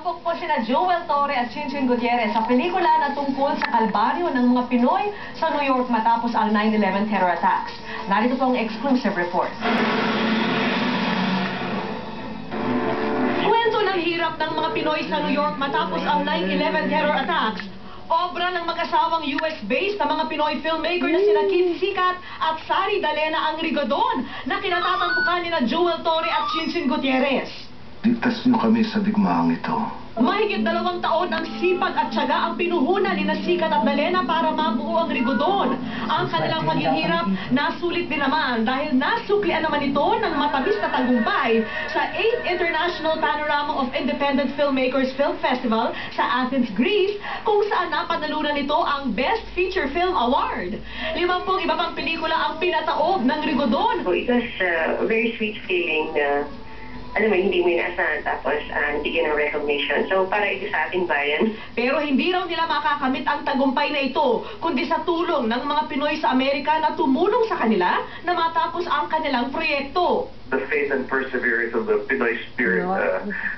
Umapok po sina Joel Torre at Chinchin Gutierrez sa pelikula na tungkol sa kalbaryo ng mga Pinoy sa New York matapos ang 9/11 terror attacks. Narito po ang exclusive report. Kwento ng hirap ng mga Pinoy sa New York matapos ang 9/11 terror attacks. Obra ng mag-asawang US-based na mga Pinoy filmmaker na sina Kim Sikat at Sari Dalena ang Rigodon na kinatatampukan ni Joel Torre at Chinchin Gutierrez. Ligtas niyo kami sa digmaang ito. Mahigit 2 taon ang sipag at tiyaga ang pinuhunan ni Sikat at Dalena para mabuo ang Rigodon. Ang kanilang paghihirap nasulit din naman dahil nasuklian naman ito ng matabis na tagumpay sa 8th International Panorama of Independent Filmmakers Film Festival sa Athens, Greece, kung saan napanalunan nito ang Best Feature Film Award. 50 iba pang pelikula ang pinataob ng Rigodon. So it was a very sweet feeling na alam mo, hindi mo inaasahan tapos bigyan ng recognition. So, para ito sa ating bayan. Pero hindi raw nila makakamit ang tagumpay na ito, kundi sa tulong ng mga Pinoy sa Amerika na tumulong sa kanila na matapos ang kanilang proyekto. The faith and perseverance of the Pinoy spirit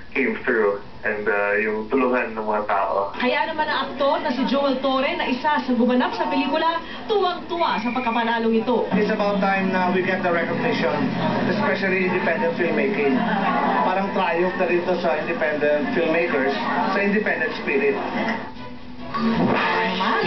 came through and yung tulungan ng mga tao. Kaya naman ang aktor na si Joel Torre na isa sa gumanap sa pelikula, tuwang-tuwa sa pagkapanalong ito. It's about time na we get the recognition, especially independent filmmaking. Parang triumph na rito sa independent filmmakers, sa independent spirit.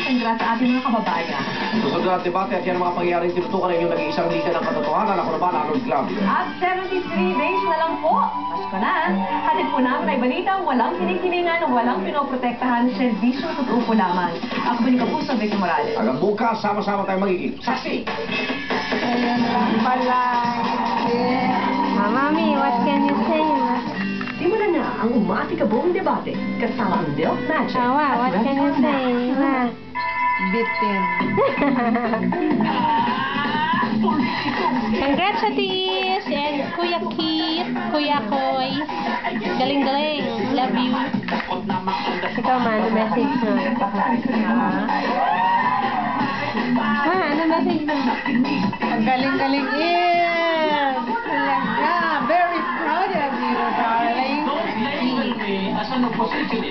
Congrats sa ating mga kababayan. Susunod na debate at yan ang mga pangyayaring tinutukan ng inyong nag-iisang liga ng katotohanan. Ako naman, Arnold Club. At 73 days na lang po. Pasko na. Hatid po namin ay balita, walang kinikilingan, walang pinoprotektahan, serbisyo at grupo lamang. Ako ba ni Kapuso, Vicky Morales. Hanggang bukas, sama-sama tayo magiging saksi. Ayan lang pala. Mami, what can you say? Simulan na ang umatikabong debate kasama ang Milk Magic. Awa, what can you say? Bitin. Congrats sa Tis and Kuya Kit, Kuya Koy. Galing-galing. Love you. Ikaw man, ano message mo? Ano message mo? Ang galing-galing is. Talaga. Very proud of you, darling. As an opposition,